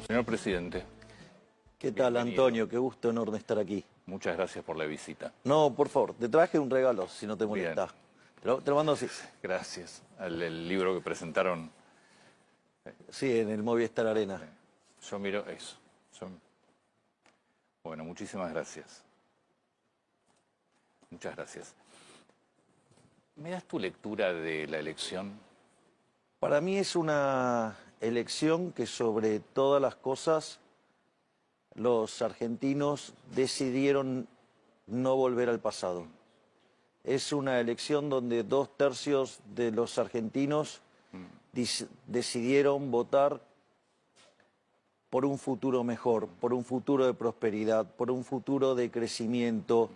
Señor presidente, ¿Qué tal, bienvenido. Antonio? Qué gusto enorme estar aquí. Muchas gracias por la visita. No, por favor, te traje un regalo, si no te Bien. molesta. Te lo mando así. Gracias. El libro que presentaron, Sí, en el Movistar Arena. yo miro eso. Bueno, muchísimas gracias. Muchas gracias. ¿Me das tu lectura de la elección? Para mí es una elección que sobre todas las cosas los argentinos decidieron no volver al pasado. Es una elección donde 2/3 de los argentinos decidieron votar por un futuro mejor, por un futuro de prosperidad, por un futuro de crecimiento.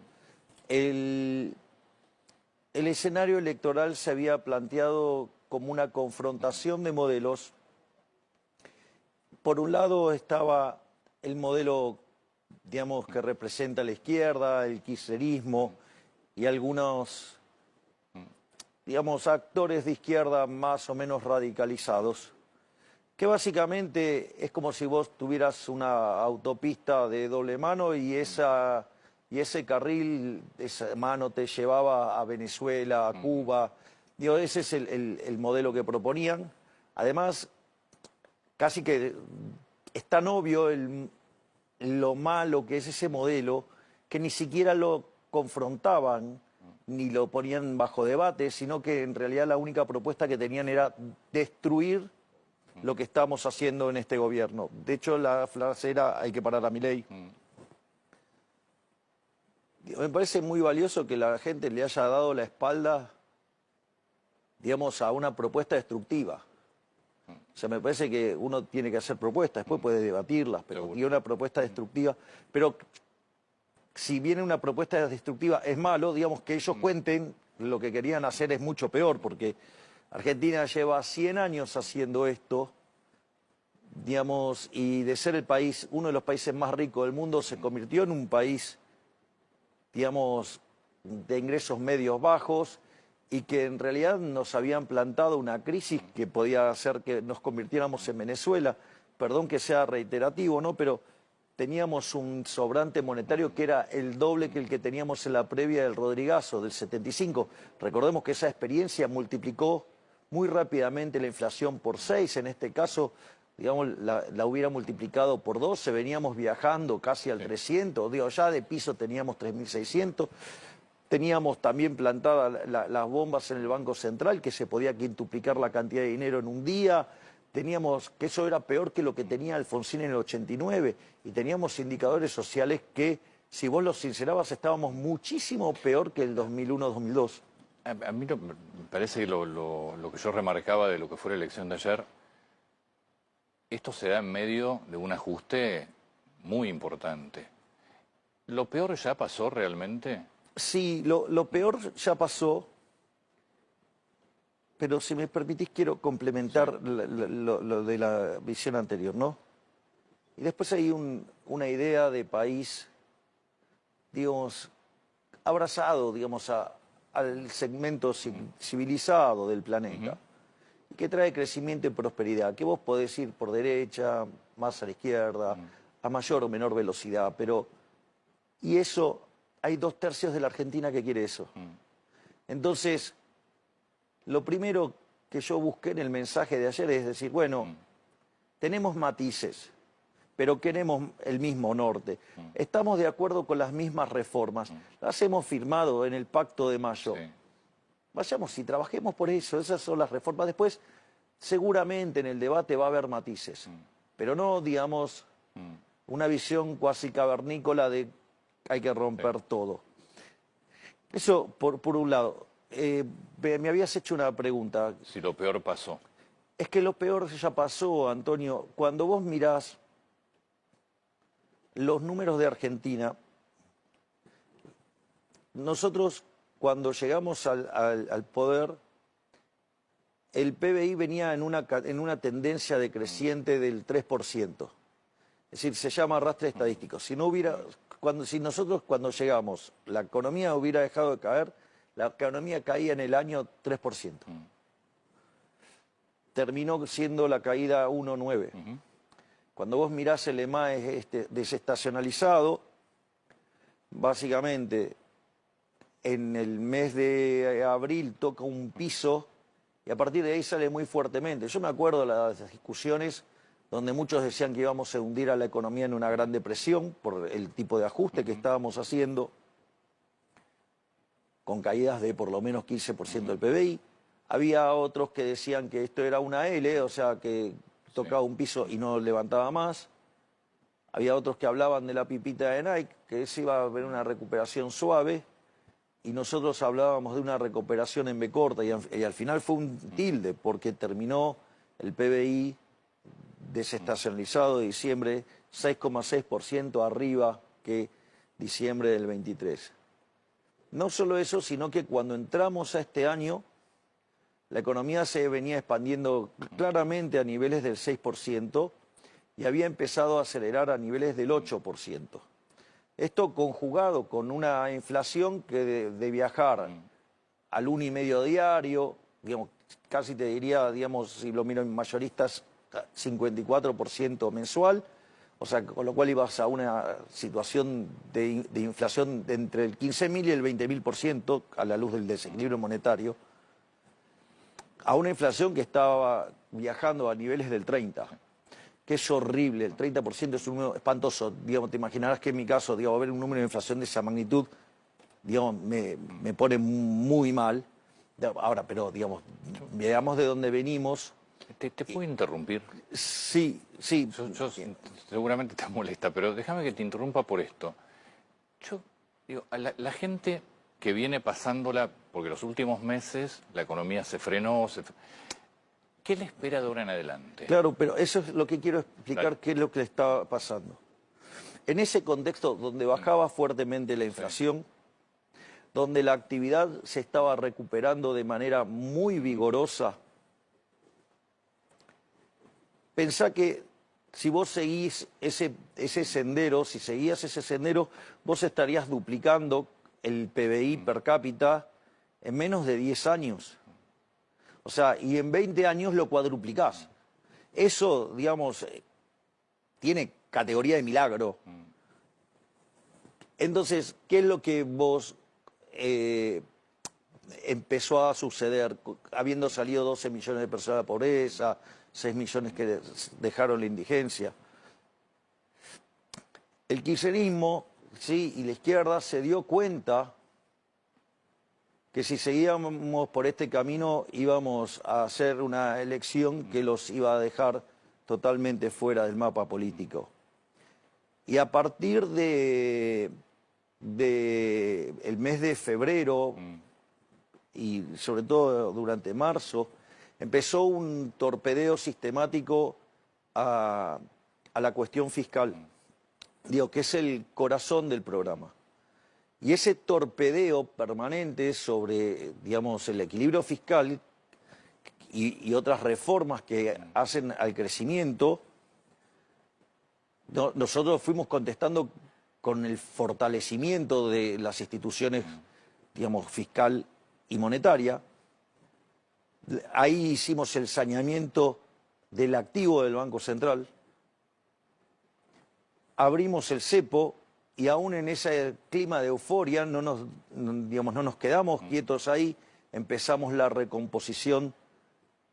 El escenario electoral se había planteado como una confrontación de modelos. Por un lado estaba el modelo, digamos, que representa la izquierda, el kirchnerismo y algunos, digamos, actores de izquierda más o menos radicalizados, que básicamente es como si vos tuvieras una autopista de doble mano y ese carril, esa mano te llevaba a Venezuela, a Cuba. Digo, ese es el modelo que proponían. Además, casi que es tan obvio lo malo que es ese modelo que ni siquiera lo confrontaban ni lo ponían bajo debate, sino que en realidad la única propuesta que tenían era destruir lo que estamos haciendo en este gobierno. De hecho, la frase era: hay que parar a Milei. Me parece muy valioso que la gente le haya dado la espalda, digamos, a una propuesta destructiva. O sea, me parece que uno tiene que hacer propuestas, después puede debatirlas, pero tiene una propuesta destructiva. Pero si viene una propuesta destructiva es malo, digamos, que ellos cuenten lo que querían hacer es mucho peor, porque Argentina lleva 100 años haciendo esto, digamos, y de ser el país, uno de los países más ricos del mundo, se convirtió en un país, digamos, de ingresos medios bajos, y que en realidad nos habían plantado una crisis que podía hacer que nos convirtiéramos en Venezuela. Perdón que sea reiterativo, ¿no? Pero teníamos un sobrante monetario que era el doble que el que teníamos en la previa del Rodrigazo, del 75. Recordemos que esa experiencia multiplicó muy rápidamente la inflación por 6. En este caso, digamos, la hubiera multiplicado por 12. Veníamos viajando casi al 300. Digo, ya de piso teníamos 3.600. Teníamos también plantadas las bombas en el Banco Central, que se podía quintuplicar la cantidad de dinero en un día. Teníamos que eso era peor que lo que tenía Alfonsín en el 89. Y teníamos indicadores sociales que, si vos los sincerabas, estábamos muchísimo peor que el 2001-2002. A mí me parece que lo que yo remarcaba de lo que fue la elección de ayer, esto se da en medio de un ajuste muy importante. ¿Lo peor ya pasó realmente? Sí, lo peor ya pasó, pero si me permitís quiero complementar lo de la visión anterior, ¿no? Y después hay una idea de país, digamos, abrazado, digamos, al segmento civilizado del planeta, y que trae crecimiento y prosperidad, que vos podés ir por derecha, más a la izquierda, a mayor o menor velocidad, pero... Y eso... Hay 2/3 de la Argentina que quiere eso. Entonces, lo primero que yo busqué en el mensaje de ayer es decir, bueno, tenemos matices, pero queremos el mismo norte. Estamos de acuerdo con las mismas reformas. Las hemos firmado en el Pacto de Mayo. Sí. Vayamos y trabajemos por eso. Esas son las reformas. Después, seguramente en el debate va a haber matices, pero no, digamos, una visión cuasi cavernícola de hay que romper todo. Eso por un lado. Me habías hecho una pregunta. Si lo peor pasó. Es que lo peor ya pasó, Antonio. Cuando vos mirás los números de Argentina, nosotros cuando llegamos al poder, el PBI venía en una tendencia decreciente del 3%. Es decir, se llama arrastre estadístico. Si nosotros cuando llegamos, la economía hubiera dejado de caer, la economía caía en el año 3%. Terminó siendo la caída 1,9%. Cuando vos mirás el EMAE desestacionalizado, básicamente en el mes de abril toca un piso y a partir de ahí sale muy fuertemente. Yo me acuerdo de las discusiones donde muchos decían que íbamos a hundir a la economía en una gran depresión por el tipo de ajuste que estábamos haciendo, con caídas de por lo menos 15% del PBI. Había otros que decían que esto era una L, o sea, que tocaba un piso y no levantaba más. Había otros que hablaban de la pipita de Nike, que se iba a haber una recuperación suave, y nosotros hablábamos de una recuperación en B corta, y al final fue un tilde, porque terminó el PBI desestacionalizado de diciembre 6,6% arriba que diciembre del 23. No solo eso, sino que cuando entramos a este año, la economía se venía expandiendo claramente a niveles del 6% y había empezado a acelerar a niveles del 8%. Esto conjugado con una inflación que de viajar al 1,5 diario, digamos, casi te diría, digamos, si lo miro en mayoristas, 54% mensual, o sea, con lo cual ibas a una situación de inflación de entre el 15.000 y el 20.000% a la luz del desequilibrio monetario, a una inflación que estaba viajando a niveles del 30%, que es horrible. El 30% es un número espantoso. Digamos, te imaginarás que en mi caso, digamos, ver un número de inflación de esa magnitud, digamos, me pone muy mal. Ahora, pero, digamos, veamos de dónde venimos. ¿Te puedo interrumpir? Sí, sí. Yo seguramente te molesta, pero déjame que te interrumpa por esto. Yo digo, a la gente que viene pasándola, porque los últimos meses la economía se frenó, ¿qué le espera de ahora en adelante? Claro, pero eso es lo que quiero explicar, Dale. qué es lo que le estaba pasando. En ese contexto donde bajaba fuertemente la inflación, donde la actividad se estaba recuperando de manera muy vigorosa, pensá que si vos seguís ese sendero, si seguías ese sendero, vos estarías duplicando el PBI per cápita en menos de 10 años. O sea, y en 20 años lo cuadruplicás. Eso, digamos, tiene categoría de milagro. Entonces, ¿qué es lo que vos empezó a suceder? Habiendo salido 12 millones de personas de la pobreza, 6 millones que dejaron la indigencia. El kirchnerismo, sí, y la izquierda se dio cuenta que si seguíamos por este camino íbamos a hacer una elección que los iba a dejar totalmente fuera del mapa político. Y a partir de el mes de febrero y sobre todo durante marzo, empezó un torpedeo sistemático a la cuestión fiscal, digo, que es el corazón del programa. Y ese torpedeo permanente sobre, digamos, el equilibrio fiscal y otras reformas que hacen al crecimiento, nosotros fuimos contestando con el fortalecimiento de las instituciones, digamos, fiscal y monetaria. Ahí hicimos el saneamiento del activo del Banco Central, abrimos el cepo y aún en ese clima de euforia no nos quedamos quietos ahí, empezamos la recomposición,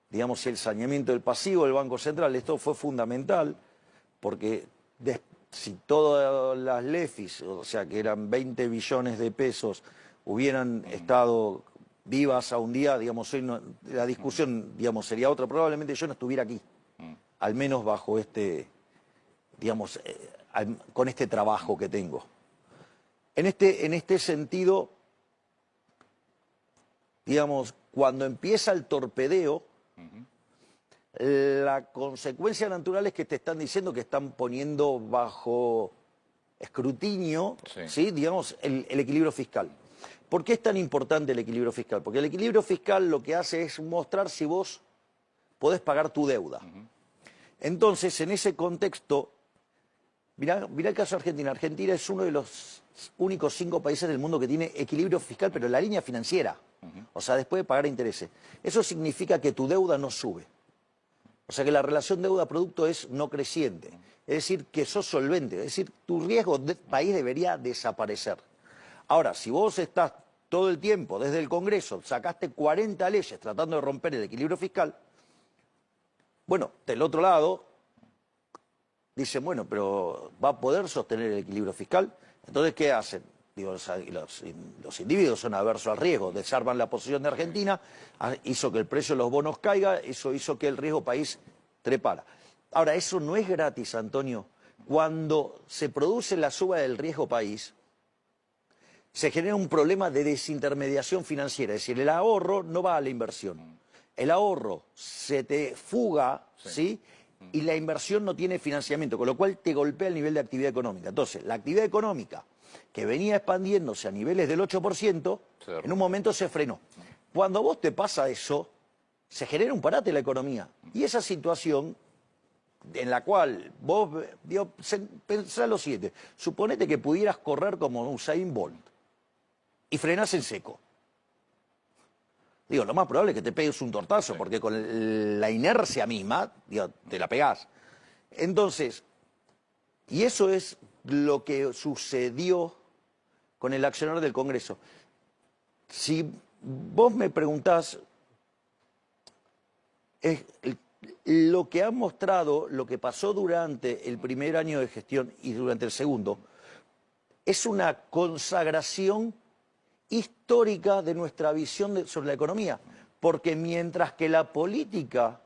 digamos, y el saneamiento del pasivo del Banco Central. Esto fue fundamental porque si todas las LEFIs, o sea que eran 20 billones de pesos, hubieran estado vivas a un día, digamos, hoy la discusión, digamos, sería otra. Probablemente yo no estuviera aquí, al menos bajo este, digamos, con este trabajo que tengo. En este sentido, digamos, cuando empieza el torpedeo, la consecuencia natural es que te están diciendo que están poniendo bajo escrutinio, ¿sí? Digamos, el equilibrio fiscal. ¿Por qué es tan importante el equilibrio fiscal? Porque el equilibrio fiscal lo que hace es mostrar si vos podés pagar tu deuda. Entonces, en ese contexto, mirá el caso de Argentina. Argentina es uno de los únicos 5 países del mundo que tiene equilibrio fiscal, pero en la línea financiera. O sea, después de pagar intereses. Eso significa que tu deuda no sube. O sea que la relación deuda-producto es no creciente. es decir, que sos solvente, es decir, tu riesgo de país debería desaparecer. Ahora, si vos estás todo el tiempo, desde el Congreso, sacaste 40 leyes tratando de romper el equilibrio fiscal, bueno, del otro lado, dicen, bueno, pero ¿va a poder sostener el equilibrio fiscal? Entonces, ¿qué hacen? Digo, los individuos son aversos al riesgo, desarman la posición de Argentina, hizo que el precio de los bonos caiga, eso hizo que el riesgo país trepara. Ahora, eso no es gratis, Antonio. Cuando se produce la suba del riesgo país, se genera un problema de desintermediación financiera, es decir, el ahorro no va a la inversión. El ahorro se te fuga, ¿sí? Y la inversión no tiene financiamiento, con lo cual te golpea el nivel de actividad económica. Entonces, la actividad económica, que venía expandiéndose a niveles del 8%, en un momento se frenó. Cuando a vos te pasa eso, se genera un parate en la economía. Y esa situación en la cual vos, digo, pensá lo siguiente, suponete que pudieras correr como Usain Bolt y frenás en seco. Digo, lo más probable es que te pegues un tortazo, porque con la inercia misma, digo, te la pegás. Entonces, y eso es lo que sucedió con el accionar del Congreso. Si vos me preguntás, lo que ha mostrado, lo que pasó durante el primer año de gestión y durante el segundo, es una consagración histórica de nuestra visión sobre la economía. Porque mientras que la política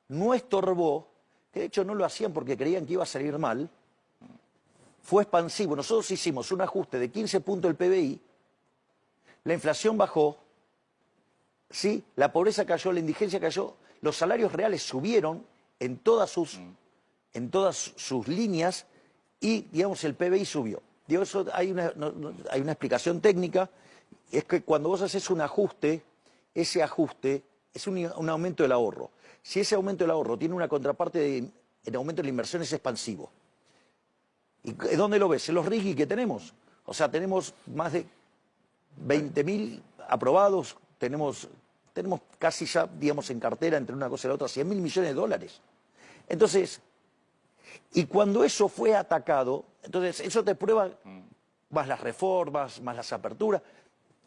no estorbó, que de hecho no lo hacían porque creían que iba a salir mal, fue expansivo. Nosotros hicimos un ajuste de 15 puntos del PBI, la inflación bajó, ¿sí? La pobreza cayó, la indigencia cayó, los salarios reales subieron en todas sus líneas y, digamos, el PBI subió. Digo, eso hay una explicación técnica, es que cuando vos haces un ajuste, ese ajuste es un aumento del ahorro. Si ese aumento del ahorro tiene una contraparte en aumento de la inversión, es expansivo. ¿Y dónde lo ves? En los RIGI que tenemos. O sea, tenemos más de 20.000 aprobados, tenemos casi ya, digamos, en cartera, entre una cosa y la otra, 100.000 millones de dólares. Entonces, y cuando eso fue atacado, entonces eso te prueba, más las reformas, más las aperturas,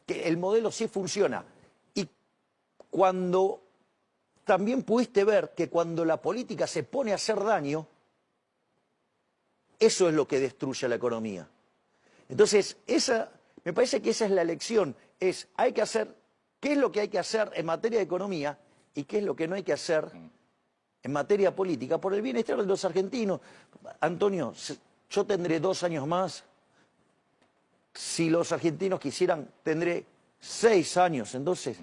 que el modelo sí funciona. Y cuando también pudiste ver que cuando la política se pone a hacer daño, eso es lo que destruye la economía. Entonces, me parece que esa es la lección, hay que hacer, ¿qué es lo que hay que hacer en materia de economía y qué es lo que no hay que hacer en materia política por el bienestar de los argentinos? Antonio, yo tendré 2 años más, si los argentinos quisieran, tendré 6 años, entonces,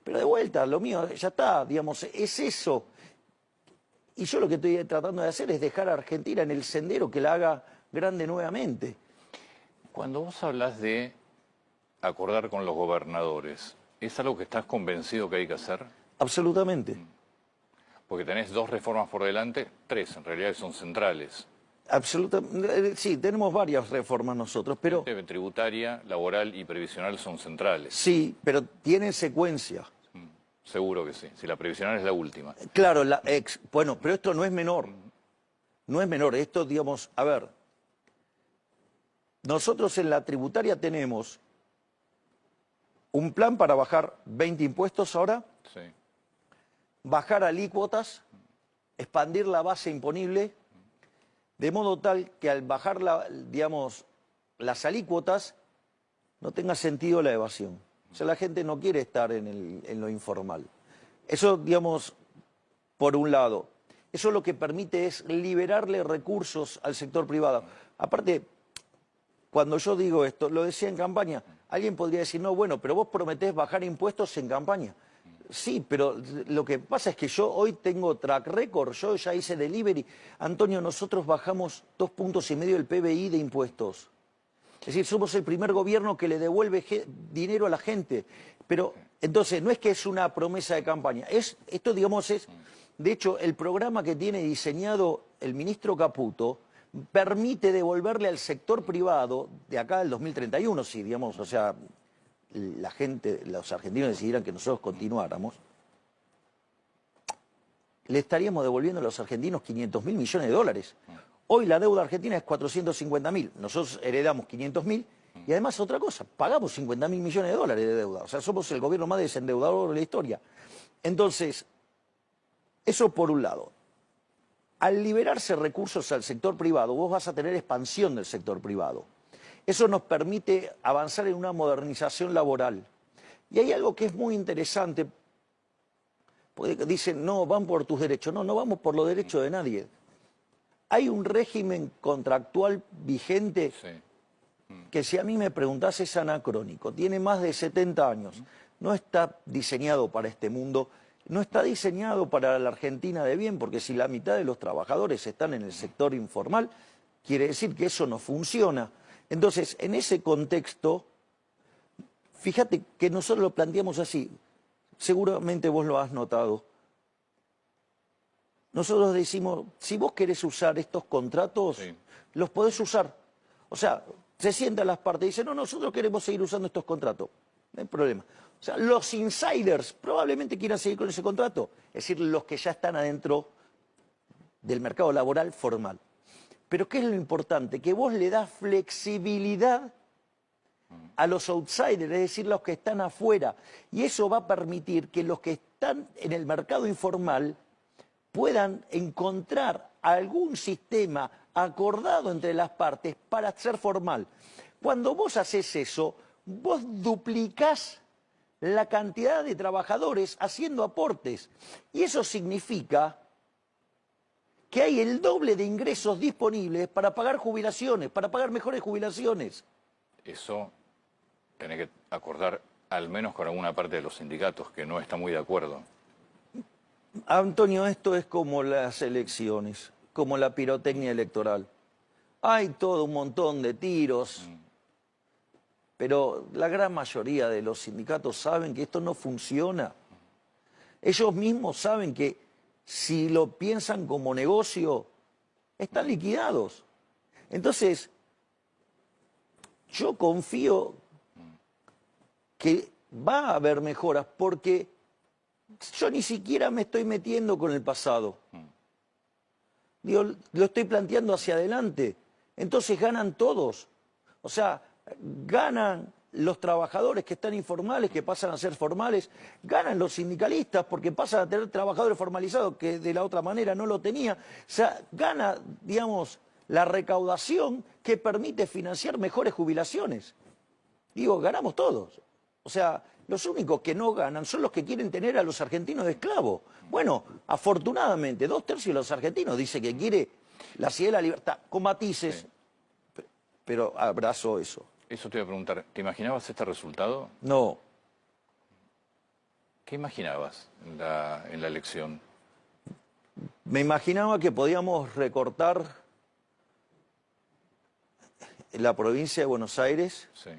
pero de vuelta, lo mío ya está, digamos, es eso. Y yo lo que estoy tratando de hacer es dejar a Argentina en el sendero que la haga grande nuevamente. Cuando vos hablas de acordar con los gobernadores, ¿es algo que estás convencido que hay que hacer? Absolutamente. Porque tenés 2 reformas por delante, 3 en realidad son centrales. Absolutamente, sí, tenemos varias reformas nosotros, pero... Tributaria, laboral y previsional son centrales. Sí, pero tienen secuencia. Seguro que sí, si la previsional es la última. Claro, bueno, pero esto no es menor. No es menor, esto, digamos, a ver, nosotros en la tributaria tenemos un plan para bajar 20 impuestos ahora, Sí. bajar alícuotas, expandir la base imponible, de modo tal que al bajar, digamos, las alícuotas no tenga sentido la evasión. O sea, la gente no quiere estar en lo informal. Eso, digamos, por un lado. Eso lo que permite es liberarle recursos al sector privado. Aparte, cuando yo digo esto, lo decía en campaña, alguien podría decir, no, bueno, pero vos prometés bajar impuestos en campaña. Sí, pero lo que pasa es que yo hoy tengo track record, yo ya hice delivery. Antonio, nosotros bajamos 2,5 puntos del PBI de impuestos. Es decir, somos el primer gobierno que le devuelve dinero a la gente. Pero, entonces, no es que es una promesa de campaña. Esto, digamos, es... De hecho, el programa que tiene diseñado el ministro Caputo permite devolverle al sector privado, de acá al 2031, si, digamos, o sea, la gente, los argentinos decidieran que nosotros continuáramos, le estaríamos devolviendo a los argentinos 500.000 millones de dólares. Hoy la deuda argentina es 450.000, nosotros heredamos 500.000 y además otra cosa, pagamos 50.000 millones de dólares de deuda, o sea, somos el gobierno más desendeudador de la historia. Entonces, eso por un lado. Al liberarse recursos al sector privado, vos vas a tener expansión del sector privado. Eso nos permite avanzar en una modernización laboral. Y hay algo que es muy interesante, porque dicen, no, van por tus derechos. No, no vamos por los derechos de nadie. Hay un régimen contractual vigente que, si a mí me preguntás, es anacrónico. Tiene más de 70 años. No está diseñado para este mundo. No está diseñado para la Argentina de bien, porque si la mitad de los trabajadores están en el sector informal, quiere decir que eso no funciona. Entonces, en ese contexto, fíjate que nosotros lo planteamos así, seguramente vos lo has notado. Nosotros decimos, si vos querés usar estos contratos, los podés usar. O sea, se sientan las partes y dicen, no, nosotros queremos seguir usando estos contratos, no hay problema. O sea, los insiders probablemente quieran seguir con ese contrato, es decir, los que ya están adentro del mercado laboral formal. Pero ¿qué es lo importante? Que vos le das flexibilidad a los outsiders, es decir, los que están afuera. Y eso va a permitir que los que están en el mercado informal puedan encontrar algún sistema acordado entre las partes para ser formal. Cuando vos haces eso, vos duplicás la cantidad de trabajadores haciendo aportes. Y eso significa que hay el doble de ingresos disponibles para pagar jubilaciones, para pagar mejores jubilaciones. Eso tenés que acordar al menos con alguna parte de los sindicatos, que no está muy de acuerdo. Antonio, esto es como las elecciones, como la pirotecnia electoral. Hay todo un montón de tiros, pero la gran mayoría de los sindicatos saben que esto no funciona. Ellos mismos saben que si lo piensan como negocio, están liquidados. Entonces, yo confío que va a haber mejoras porque yo ni siquiera me estoy metiendo con el pasado. Digo, lo estoy planteando hacia adelante. Entonces ganan todos. O sea, ganan los trabajadores que están informales, que pasan a ser formales, ganan los sindicalistas porque pasan a tener trabajadores formalizados que de la otra manera no lo tenía. O sea, gana, digamos, la recaudación que permite financiar mejores jubilaciones. Digo, ganamos todos. O sea, los únicos que no ganan son los que quieren tener a los argentinos de esclavos. Bueno, afortunadamente, 2/3 de los argentinos dice que quiere la ciudad de la libertad, con matices, pero abrazo eso. Eso te iba a preguntar, ¿te imaginabas este resultado? No. ¿Qué imaginabas en la elección? Me imaginaba que podíamos recortar la provincia de Buenos Aires. Sí.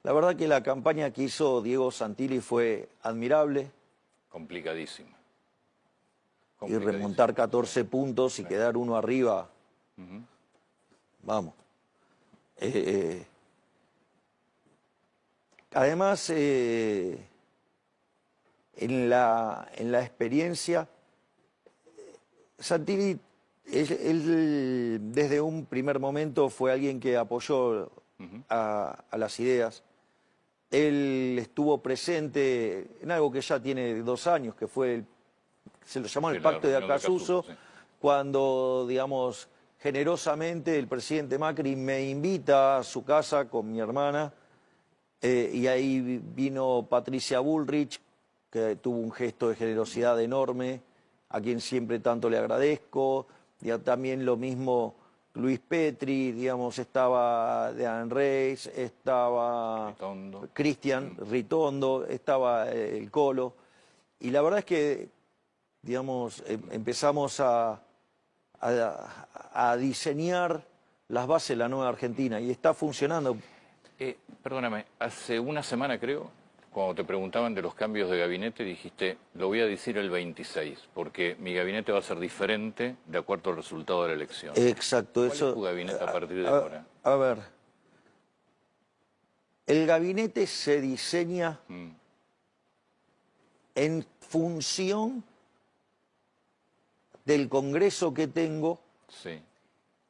La verdad que la campaña que hizo Diego Santilli fue admirable. Complicadísima. Y remontar 14 puntos y quedar uno arriba. Vamos. Además, en la experiencia, Santilli, él desde un primer momento fue alguien que apoyó a las ideas. Él estuvo presente en algo que ya tiene 2 años, que fue, se lo llamó el Pacto de Acasuso, cuando, digamos, generosamente el presidente Macri me invita a su casa con mi hermana, y ahí vino Patricia Bullrich, que tuvo un gesto de generosidad enorme, a quien siempre tanto le agradezco, y también lo mismo Luis Petri, digamos, estaba Dean Reis, estaba Cristian Ritondo, estaba el Colo, y la verdad es que, digamos, empezamos a diseñar las bases de la nueva Argentina, y está funcionando. Perdóname, hace una semana creo, cuando te preguntaban de los cambios de gabinete, dijiste, lo voy a decir el 26, porque mi gabinete va a ser diferente de acuerdo al resultado de la elección. Exacto. ¿Cuál es tu gabinete a partir de ahora? A ver, el gabinete se diseña en función del Congreso que tengo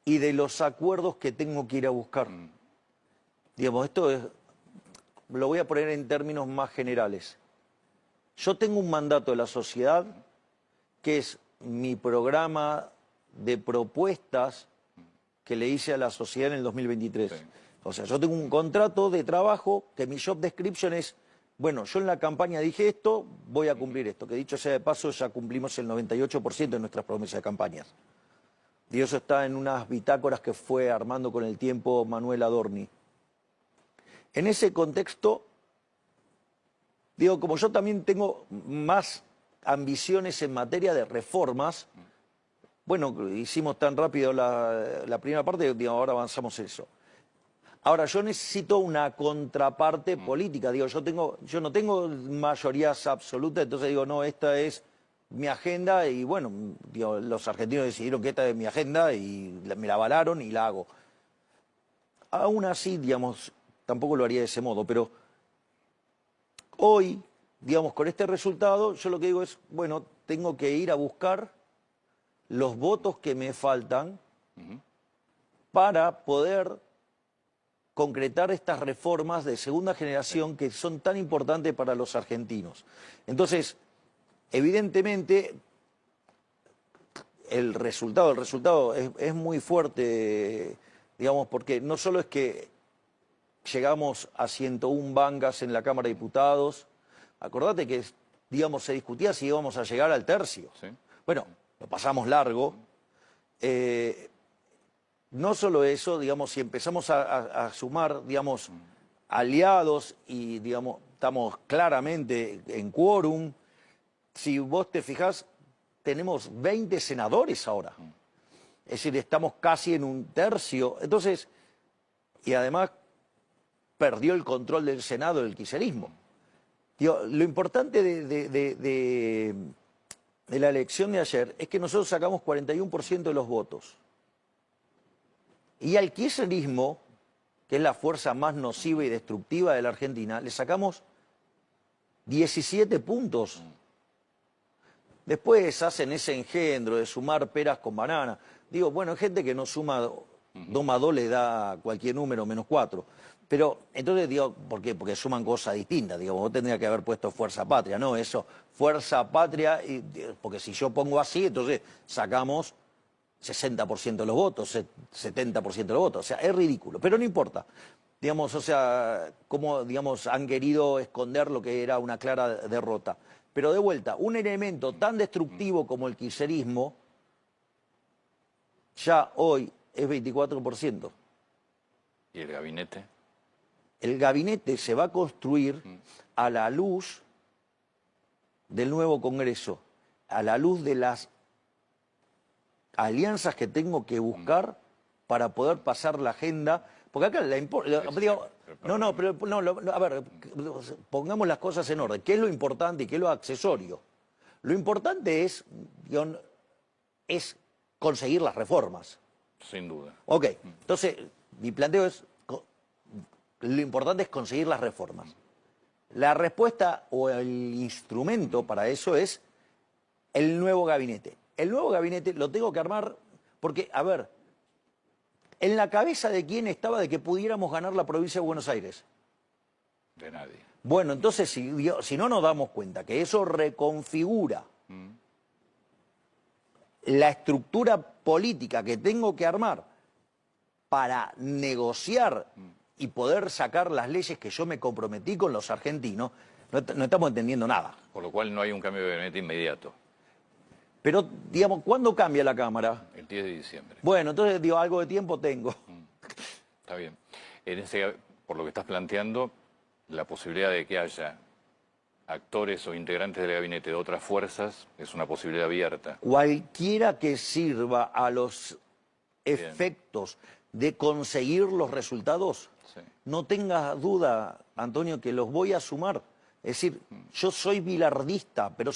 y de los acuerdos que tengo que ir a buscar. Digamos, esto es, lo voy a poner en términos más generales. Yo tengo un mandato de la sociedad que es mi programa de propuestas que le hice a la sociedad en el 2023. Sí. O sea, yo tengo un contrato de trabajo que mi job description es, bueno, yo en la campaña dije esto, voy a cumplir esto. Que dicho sea de paso, ya cumplimos el 98% de nuestras promesas de campañas. Y eso está en unas bitácoras que fue armando con el tiempo Manuel Adorni. En ese contexto, digo, como yo también tengo más ambiciones en materia de reformas, bueno, hicimos tan rápido la primera parte, digo, ahora avanzamos en eso. Ahora, yo necesito una contraparte política, digo, yo no tengo mayorías absolutas, entonces digo, no, esta es mi agenda y bueno, digo, los argentinos decidieron que esta es mi agenda y me la avalaron y la hago. Aún así, digamos, tampoco lo haría de ese modo, pero hoy, digamos, con este resultado, yo lo que digo es, bueno, tengo que ir a buscar los votos que me faltan para poder concretar estas reformas de segunda generación que son tan importantes para los argentinos. Entonces, evidentemente, el resultado es muy fuerte, digamos, porque no solo es que llegamos a 101 bancas en la Cámara de Diputados, acordate que, digamos, se discutía si íbamos a llegar al tercio. Sí. Bueno, lo pasamos largo. No solo eso, digamos, si empezamos a sumar, digamos, aliados y, digamos, estamos claramente en quórum. Si vos te fijás, tenemos 20 senadores ahora. Es decir, estamos casi en un tercio. Entonces, y además perdió el control del Senado el kirchnerismo. Digo, lo importante de la elección de ayer es que nosotros sacamos 41% de los votos. Y al kirchnerismo, que es la fuerza más nociva y destructiva de la Argentina, le sacamos 17 puntos. Después hacen ese engendro de sumar peras con banana. Digo, bueno, hay gente que no suma 2 más 2 le da cualquier número menos 4. Pero entonces digo, ¿por qué? Porque suman cosas distintas. Digo, vos tendrías que haber puesto Fuerza Patria. No, eso, Fuerza Patria, porque si yo pongo así, entonces sacamos 60% de los votos, 70% de los votos. O sea, es ridículo, pero no importa. Digamos, o sea, cómo, digamos, han querido esconder lo que era una clara derrota. Pero de vuelta, un elemento tan destructivo como el kirchnerismo, ya hoy es 24%. ¿Y el gabinete? El gabinete se va a construir a la luz del nuevo Congreso, a la luz de las alianzas que tengo que buscar para poder pasar la agenda, porque acá a ver, pongamos las cosas en orden. ¿Qué es lo importante y qué es lo accesorio? Lo importante es conseguir las reformas. Sin duda. Ok, entonces mi planteo es, lo importante es conseguir las reformas. La respuesta o el instrumento para eso es el nuevo gabinete. El nuevo gabinete lo tengo que armar porque, a ver, ¿en la cabeza de quién estaba de que pudiéramos ganar la provincia de Buenos Aires? De nadie. Bueno, entonces, si no nos damos cuenta que eso reconfigura la estructura política que tengo que armar para negociar y poder sacar las leyes que yo me comprometí con los argentinos, no estamos entendiendo nada. Por lo cual no hay un cambio de gabinete inmediato. Pero, digamos, ¿cuándo cambia la Cámara? El 10 de diciembre. Bueno, entonces, digo, algo de tiempo tengo. Está bien. Por lo que estás planteando, la posibilidad de que haya actores o integrantes del gabinete de otras fuerzas es una posibilidad abierta. Cualquiera que sirva a los efectos de conseguir los resultados, no tengas duda, Antonio, que los voy a sumar. Es decir, yo soy bilardista, pero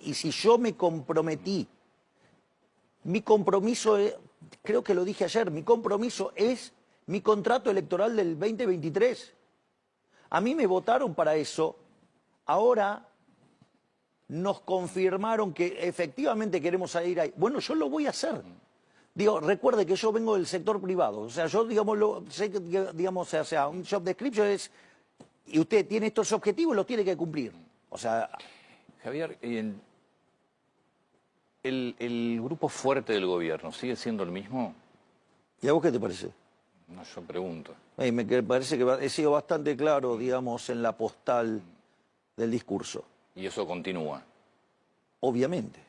y si yo me comprometí, mi compromiso, creo que lo dije ayer, mi compromiso es mi contrato electoral del 2023. A mí me votaron para eso, ahora nos confirmaron que efectivamente queremos ir ahí. Bueno, yo lo voy a hacer. Digo, recuerde que yo vengo del sector privado. O sea, yo, digamos, sé que, digamos, o sea, un job description es... Y usted tiene estos objetivos y los tiene que cumplir. O sea... Javier, ¿el grupo fuerte del gobierno sigue siendo el mismo? ¿Y a vos qué te parece? No, yo pregunto. Me parece que he sido bastante claro, digamos, en la postal del discurso. ¿Y eso continúa? Obviamente.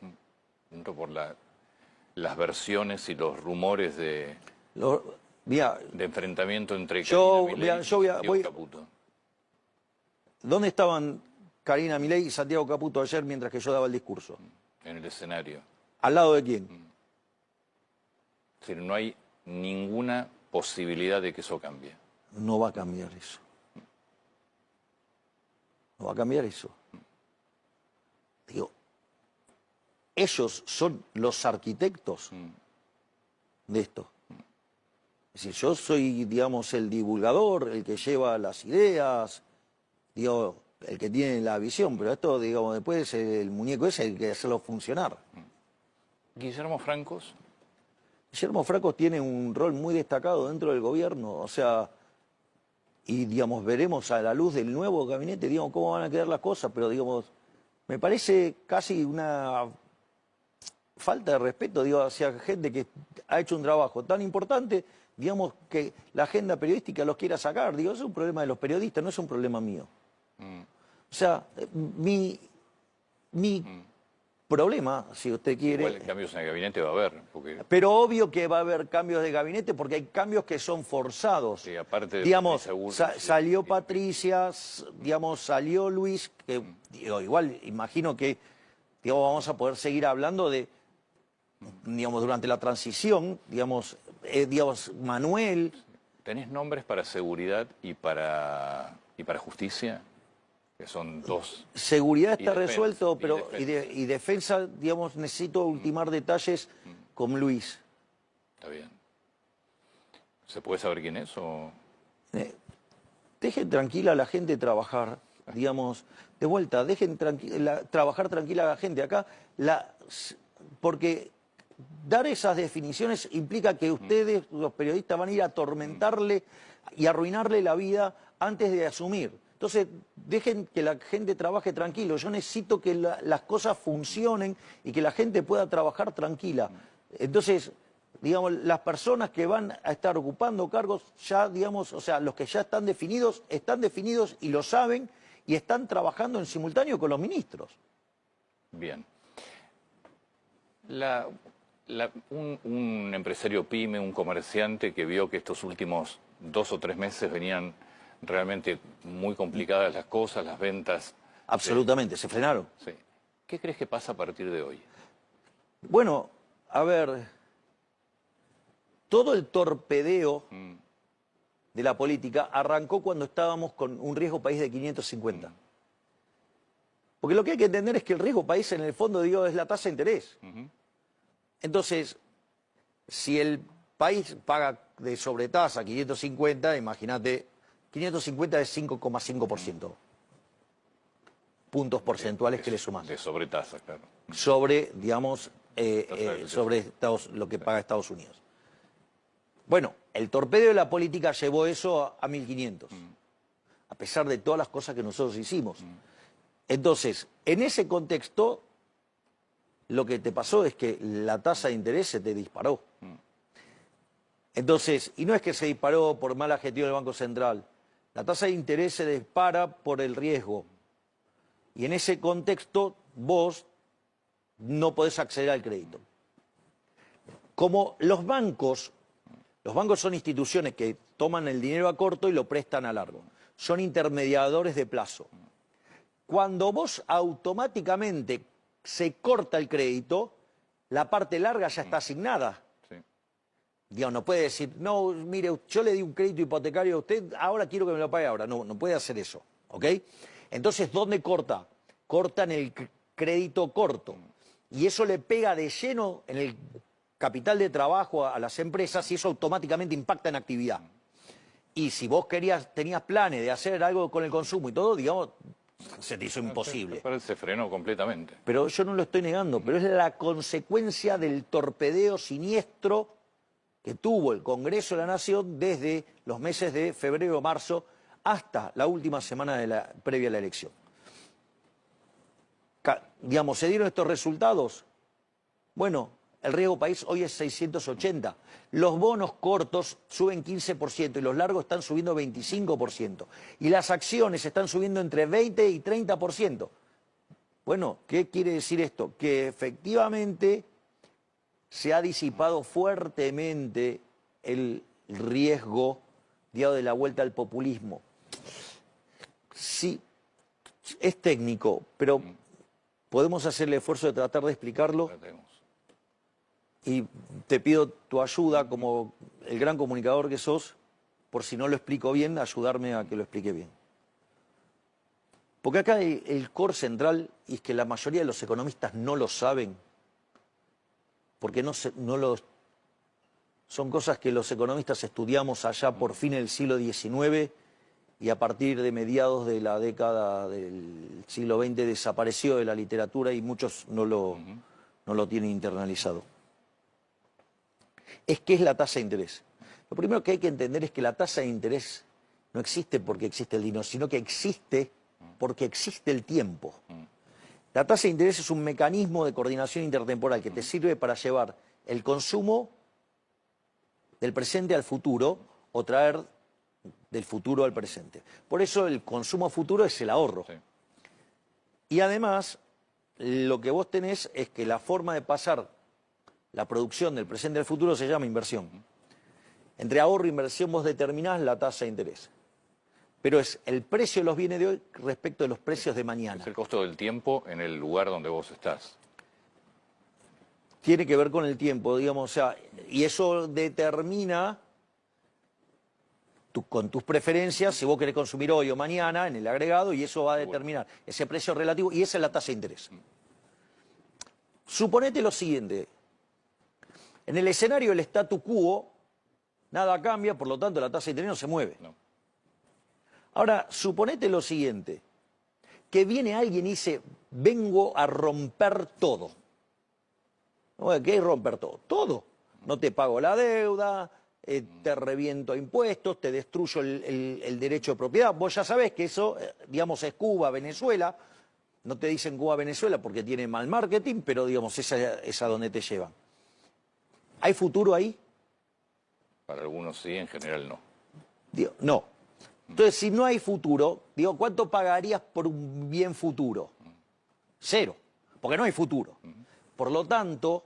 Por las versiones y los rumores de enfrentamiento entre Karina Milei y Santiago Caputo. ¿Dónde estaban Karina Milei y Santiago Caputo ayer mientras que yo daba el discurso? En el escenario. ¿Al lado de quién? Es decir, no hay ninguna posibilidad de que eso cambie. No va a cambiar eso. No va a cambiar eso. Digo, ellos son los arquitectos de esto. Es decir, yo soy, digamos, el divulgador, el que lleva las ideas, digo, el que tiene la visión, pero esto, digamos, después el muñeco es el que hacerlo funcionar. Guillermo Francos. Guillermo Francos tiene un rol muy destacado dentro del gobierno, o sea, y, digamos, veremos a la luz del nuevo gabinete, digamos, cómo van a quedar las cosas, pero, digamos, me parece casi una falta de respeto, digo, hacia gente que ha hecho un trabajo tan importante, digamos, que la agenda periodística los quiera sacar. Digo, es un problema de los periodistas, no es un problema mío. O sea, mi problema, si usted quiere... Igual cambios en el gabinete va a haber. Pero obvio que va a haber cambios de gabinete porque hay cambios que son forzados. Sí, aparte de... Digamos, salió Patricia, digamos, salió Luis, que digo, igual imagino que digamos, vamos a poder seguir hablando de, digamos, durante la transición, digamos, Manuel... ¿Tenés nombres para seguridad y para justicia? Que son dos. Seguridad está resuelto, pero y defensa, digamos, necesito ultimar detalles con Luis. Está bien. ¿Se puede saber quién es o...? Dejen tranquila a la gente trabajar, digamos, de vuelta, dejen trabajar tranquila a la gente. Acá, porque dar esas definiciones implica que ustedes, los periodistas, van a ir a atormentarle y arruinarle la vida antes de asumir. Entonces, dejen que la gente trabaje tranquilo. Yo necesito que las cosas funcionen y que la gente pueda trabajar tranquila. Entonces, digamos, las personas que van a estar ocupando cargos, ya, digamos, o sea, los que ya están definidos y lo saben y están trabajando en simultáneo con los ministros. Bien. Un empresario pyme, un comerciante que vio que estos últimos 2 o 3 meses venían realmente muy complicadas las cosas, las ventas... Absolutamente, se frenaron. Sí. ¿Qué crees que pasa a partir de hoy? Bueno, a ver, todo el torpedeo de la política arrancó cuando estábamos con un riesgo país de 550. Porque lo que hay que entender es que el riesgo país en el fondo, digo, es la tasa de interés. Entonces, si el país paga de sobretasa 550, imagínate... 550 es 5,5%. Puntos porcentuales que le sumas. De sobretasa, claro. Sobre, digamos, sobre lo que paga Estados Unidos. Bueno, el torpedeo de la política llevó eso a 1.500. A pesar de todas las cosas que nosotros hicimos. Entonces, en ese contexto, lo que te pasó es que la tasa de interés se te disparó. Entonces, y no es que se disparó por mala gestión del Banco Central. La tasa de interés se dispara por el riesgo. Y en ese contexto, vos no podés acceder al crédito. Como los bancos son instituciones que toman el dinero a corto y lo prestan a largo. Son intermediadores de plazo. Cuando vos automáticamente se corta el crédito, la parte larga ya está asignada. Digamos, no puede decir, no, mire, yo le di un crédito hipotecario a usted, ahora quiero que me lo pague ahora. No, no puede hacer eso, ¿ok? Entonces, ¿dónde corta? Corta en el crédito corto. Y eso le pega de lleno en el capital de trabajo a las empresas y eso automáticamente impacta en actividad. Y si vos tenías planes de hacer algo con el consumo y todo, digamos, se te hizo imposible. Se frenó completamente. Pero yo no lo estoy negando, pero es la consecuencia del torpedeo siniestro que tuvo el Congreso de la Nación desde los meses de febrero, marzo, hasta la última semana previa a la elección. Digamos, ¿se dieron estos resultados? Bueno, el riesgo país hoy es 680. Los bonos cortos suben 15% y los largos están subiendo 25%. Y las acciones están subiendo entre 20 y 30%. Bueno, ¿qué quiere decir esto? Que efectivamente se ha disipado fuertemente el riesgo, digamos, de la vuelta al populismo. Sí, es técnico, pero podemos hacer el esfuerzo de tratar de explicarlo. Y te pido tu ayuda como el gran comunicador que sos, por si no lo explico bien, ayudarme a que lo explique bien. Porque acá el core central, y es que la mayoría de los economistas no lo saben, porque son cosas que los economistas estudiamos allá por fin del siglo XIX y a partir de mediados de la década del siglo XX desapareció de la literatura y muchos no lo tienen internalizado. ¿Qué es la tasa de interés? Lo primero que hay que entender es que la tasa de interés no existe porque existe el dinero, sino que existe porque existe el tiempo. La tasa de interés es un mecanismo de coordinación intertemporal que te sirve para llevar el consumo del presente al futuro o traer del futuro al presente. Por eso el consumo futuro es el ahorro. Sí. Y además, lo que vos tenés es que la forma de pasar la producción del presente al futuro se llama inversión. Entre ahorro e inversión vos determinás la tasa de interés. Pero es el precio de los bienes de hoy respecto de los precios de mañana. Es el costo del tiempo en el lugar donde vos estás. Tiene que ver con el tiempo, digamos, o sea, y eso determina con tus preferencias si vos querés consumir hoy o mañana en el agregado, y eso va a determinar ese precio relativo, y esa es la tasa de interés. Suponete lo siguiente: en el escenario del statu quo, nada cambia, por lo tanto la tasa de interés no se mueve. No. Ahora, suponete lo siguiente, que viene alguien y dice, vengo a romper todo. ¿Qué es romper todo? Todo. No te pago la deuda, te reviento impuestos, te destruyo el derecho de propiedad. Vos ya sabés que eso, digamos, es Cuba, Venezuela. No te dicen Cuba, Venezuela porque tiene mal marketing, pero digamos, es a donde te llevan. ¿Hay futuro ahí? Para algunos sí, en general no. No. Entonces, si no hay futuro, digo, ¿cuánto pagarías por un bien futuro? Cero, porque no hay futuro. Por lo tanto,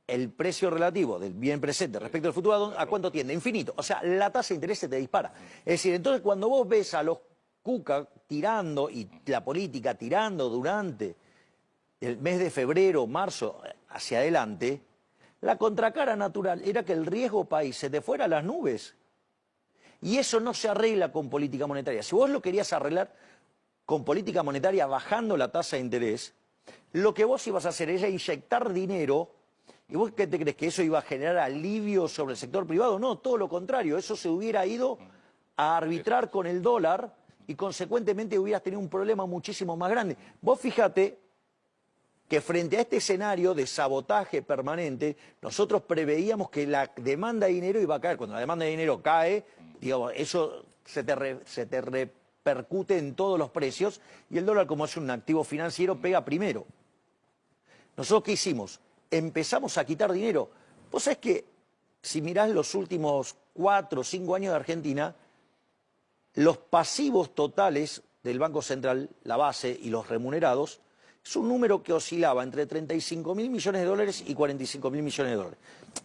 el precio relativo del bien presente respecto al futuro, ¿a cuánto tiende? Infinito. O sea, la tasa de interés se te dispara. Es decir, entonces cuando vos ves a los cuca tirando y la política tirando durante el mes de febrero, marzo, hacia adelante, la contracara natural era que el riesgo país se te fuera a las nubes. Y eso no se arregla con política monetaria. Si vos lo querías arreglar con política monetaria bajando la tasa de interés, lo que vos ibas a hacer era inyectar dinero. ¿Y vos qué te crees? ¿Que eso iba a generar alivio sobre el sector privado? No, todo lo contrario. Eso se hubiera ido a arbitrar con el dólar y consecuentemente hubieras tenido un problema muchísimo más grande. Vos fíjate que frente a este escenario de sabotaje permanente, nosotros preveíamos que la demanda de dinero iba a caer. Cuando la demanda de dinero cae, digamos, eso se te repercute en todos los precios y el dólar, como es un activo financiero, pega primero. ¿Nosotros qué hicimos? Empezamos a quitar dinero. Vos sabés que si mirás los últimos 4 o 5 años de Argentina, los pasivos totales del Banco Central, la base y los remunerados, es un número que oscilaba entre 35.000 millones de dólares y 45.000 millones de dólares.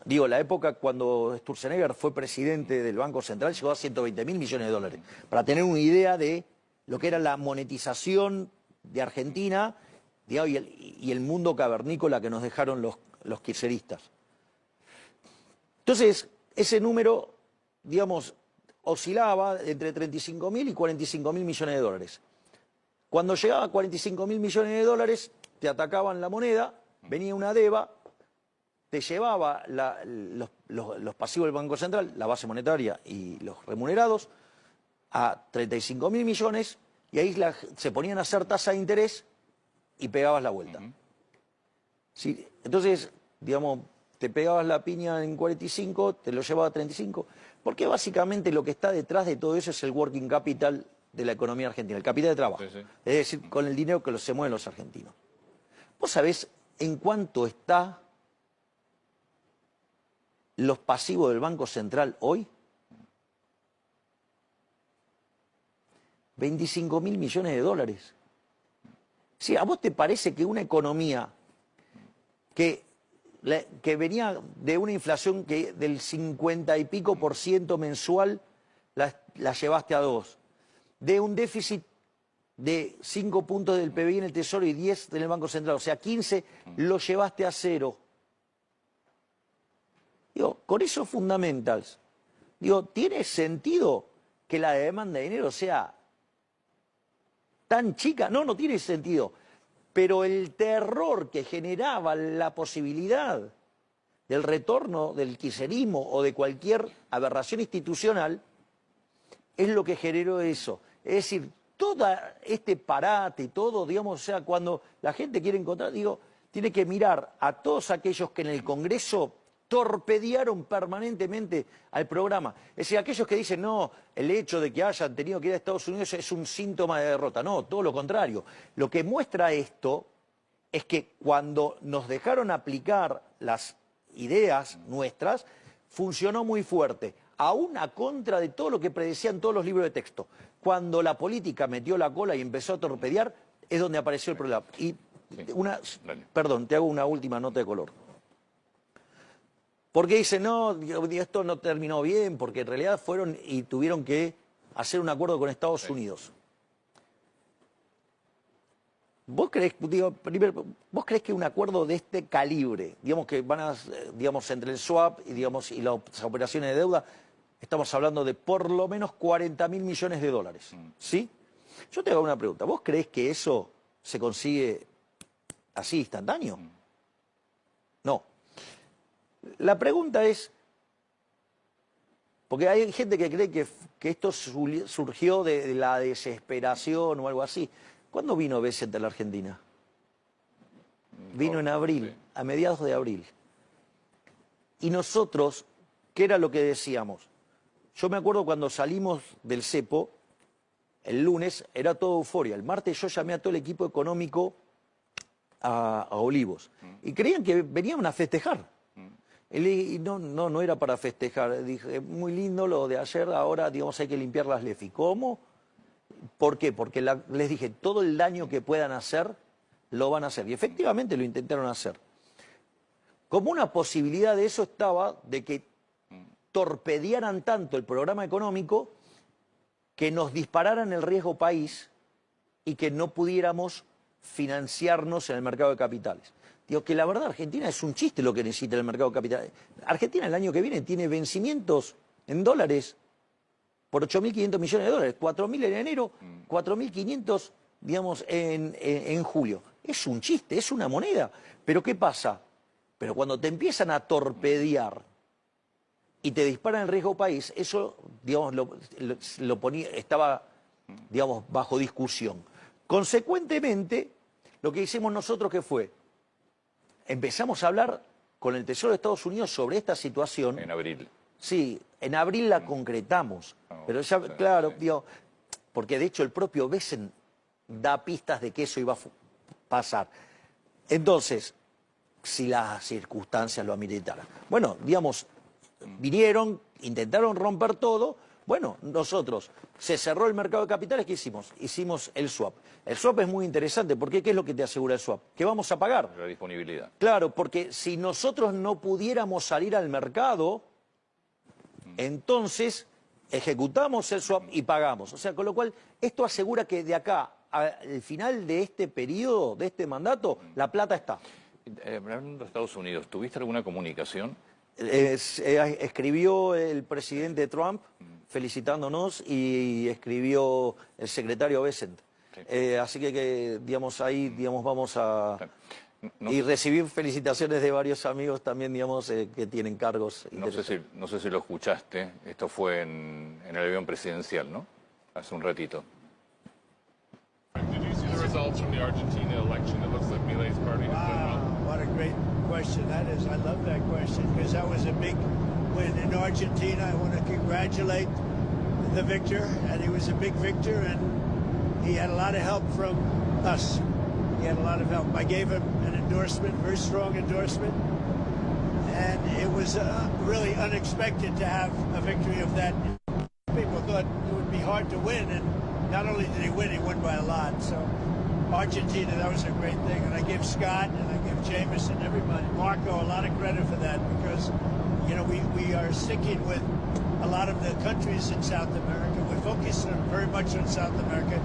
Digo, la época cuando Sturzenegger fue presidente del Banco Central llegó a 120.000 millones de dólares. Para tener una idea de lo que era la monetización de Argentina, digamos, y el mundo cavernícola que nos dejaron los kirchneristas. Entonces, ese número, digamos, oscilaba entre 35.000 y 45.000 millones de dólares. Cuando llegaba a 45.000 millones de dólares, te atacaban la moneda, venía una DEVA, te llevaba los pasivos del Banco Central, la base monetaria y los remunerados, a 35.000 millones, y ahí se ponían a hacer tasa de interés y pegabas la vuelta. Sí, entonces, digamos, te pegabas la piña en 45, te lo llevaba a 35, porque básicamente lo que está detrás de todo eso es el working capital de la economía argentina, el capital de trabajo, es decir, con el dinero que se mueven los argentinos. ¿Vos sabés en cuánto está los pasivos del Banco Central hoy? 25.000 millones de dólares. Sí, ¿a vos te parece que una economía que venía de una inflación del 50 y pico % mensual, la llevaste a 2, de un déficit de 5 puntos del PBI en el Tesoro y 10 en el Banco Central, o sea, 15 lo llevaste a 0? Digo, con esos fundamentals, digo, ¿tiene sentido que la demanda de dinero sea tan chica? No, no tiene sentido. Pero el terror que generaba la posibilidad del retorno del kirchnerismo o de cualquier aberración institucional es lo que generó eso. Es decir, todo este parate y todo, digamos, o sea, cuando la gente quiere encontrar, digo, tiene que mirar a todos aquellos que en el Congreso torpedearon permanentemente al programa. Es decir, aquellos que dicen, no, el hecho de que hayan tenido que ir a Estados Unidos es un síntoma de derrota. No, todo lo contrario. Lo que muestra esto es que cuando nos dejaron aplicar las ideas nuestras, funcionó muy fuerte, aún a contra de todo lo que predecían todos los libros de texto. Cuando la política metió la cola y empezó a torpedear, es donde apareció el problema. Y perdón, te hago una última nota de color. Porque dicen, no, esto no terminó bien, porque en realidad fueron y tuvieron que hacer un acuerdo con Estados Unidos. ¿Vos creés, digo, primero, vos creés que un acuerdo de este calibre, digamos que van a, digamos, entre el swap y, digamos, y las operaciones de deuda, estamos hablando de por lo menos 40.000 millones de dólares, ¿sí? Yo te hago una pregunta, ¿vos creés que eso se consigue así instantáneo? No. La pregunta es, porque hay gente que cree que esto surgió de la desesperación o algo así. ¿Cuándo vino Bessent a la Argentina? Vino en abril, a mediados de abril. Y nosotros, ¿qué era lo que decíamos? Yo me acuerdo cuando salimos del cepo, el lunes era todo euforia. El martes yo llamé a todo el equipo económico a Olivos. Y creían que venían a festejar. Y no era para festejar. Dije, muy lindo lo de ayer, ahora digamos hay que limpiar las LEFI. ¿Cómo? ¿Por qué? Porque les dije, todo el daño que puedan hacer, lo van a hacer. Y efectivamente lo intentaron hacer. Como una posibilidad de eso estaba de que torpedearan tanto el programa económico que nos dispararan el riesgo país y que no pudiéramos financiarnos en el mercado de capitales. Digo que la verdad Argentina es un chiste lo que necesita el mercado de capitales. Argentina el año que viene tiene vencimientos en dólares por 8.500 millones de dólares, 4.000 en enero, 4.500, digamos, en julio. Es un chiste, es una moneda. Pero ¿qué pasa? Pero cuando te empiezan a torpedear y te disparan el riesgo país, eso, digamos, lo ponía, estaba, digamos, bajo discusión. Consecuentemente, lo que hicimos nosotros, ¿qué fue? Empezamos a hablar con el Tesoro de Estados Unidos sobre esta situación. En abril. Sí, en abril la concretamos. Pero ya, claro, digo, porque de hecho el propio Bessent da pistas de que eso iba a pasar. Entonces, si las circunstancias lo ameritaran. Bueno, digamos, vinieron, intentaron romper todo. Bueno, nosotros, se cerró el mercado de capitales, ¿qué hicimos? Hicimos el swap. El swap es muy interesante, porque ¿qué es lo que te asegura el swap? Que vamos a pagar. La disponibilidad. Claro, porque si nosotros no pudiéramos salir al mercado, entonces ejecutamos el swap y pagamos. O sea, con lo cual, esto asegura que de acá al final de este periodo, de este mandato, la plata está. Hablando de Estados Unidos, ¿tuviste alguna comunicación? Escribió el presidente Trump felicitándonos y escribió el secretario Bessent. Sí. Así que, digamos, ahí digamos, vamos a... y recibir felicitaciones de varios amigos también, digamos, que tienen cargos. No sé si lo escuchaste, esto fue en el avión presidencial, ¿no? Hace un ratito. Did you see the results from the Argentina election? It looks like Milei's party has done well. What a great question that is. I love that question because that was a big win in Argentina. I want to congratulate the victor, and he was a big victor, and he had a lot of help from us. He had a lot of help. I gave him an endorsement, very strong endorsement, and it was really unexpected to have a victory of that. People thought it would be hard to win, and not only did he won by a lot. So Argentina, that was a great thing, and I give Scott and I give Jameson, everybody, Marco, a lot of credit for that because, you know, we are sticking with a lot of the countries in South America. We're focusing very much on South America,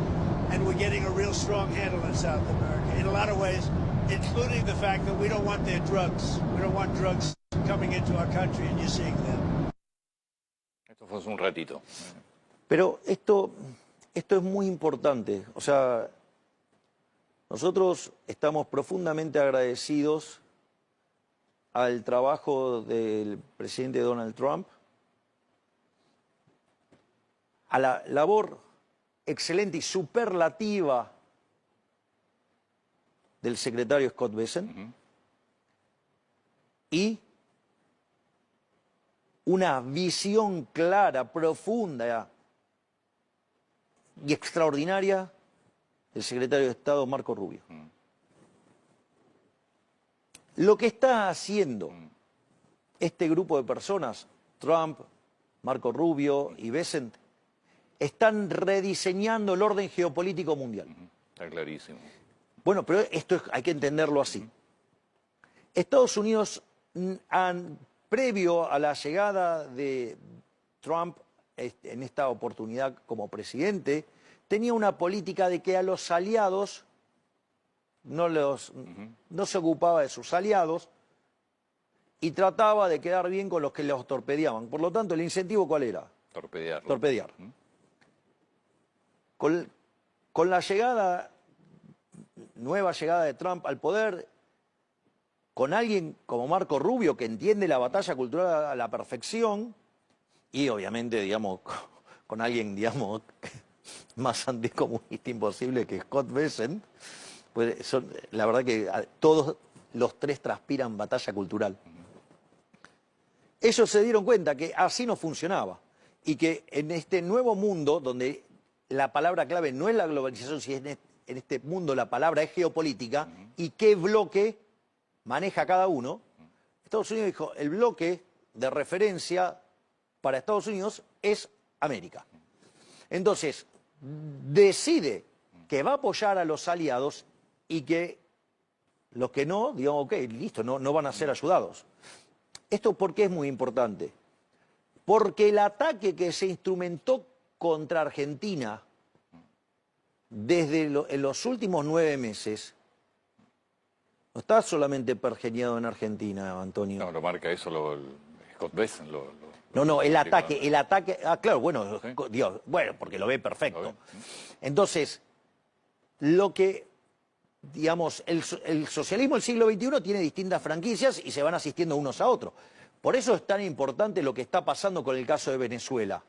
and we're getting a real strong handle in South America in a lot of ways, including the fact that we don't want their drugs. We don't want drugs coming into our country, and you're seeing them. Esto fue hace un ratito. Pero esto es muy importante. O sea, nosotros estamos profundamente agradecidos al trabajo del presidente Donald Trump, a la labor excelente y superlativa del secretario Scott Bessent, y una visión clara, profunda y extraordinaria del secretario de Estado Marco Rubio. Lo que está haciendo este grupo de personas, Trump, Marco Rubio y Bessent, están rediseñando el orden geopolítico mundial. Está clarísimo. Bueno, pero esto hay que entenderlo así. Estados Unidos, previo a la llegada de Trump en esta oportunidad como presidente, tenía una política de que a los aliados no se ocupaba de sus aliados y trataba de quedar bien con los que los torpedeaban. Por lo tanto, ¿el incentivo cuál era? Torpedearlo. Torpedear. Con la nueva llegada de Trump al poder, con alguien como Marco Rubio, que entiende la batalla cultural a la perfección, y obviamente, digamos, con alguien, digamos, más anticomunista imposible que Scott Bessent, pues la verdad que todos los tres transpiran batalla cultural. Ellos se dieron cuenta que así no funcionaba, y que en este nuevo mundo, donde la palabra clave no es la globalización, sino en este mundo la palabra es geopolítica, y qué bloque maneja cada uno, Estados Unidos dijo, el bloque de referencia para Estados Unidos es América. Entonces, decide que va a apoyar a los aliados y que los que no, digamos, ok, listo, no van a ser ayudados. ¿Esto por qué es muy importante? Porque el ataque que se instrumentó contra Argentina desde en los últimos 9 meses no está solamente pergeñado en Argentina, Antonio. No, lo marca eso Scott Bessent. No, el ataque, claro, bueno, ¿sí? Dios, bueno, porque lo ve perfecto. ¿Lo ve? Entonces, lo que, digamos, el socialismo del siglo XXI tiene distintas franquicias y se van asistiendo unos a otros. Por eso es tan importante lo que está pasando con el caso de Venezuela.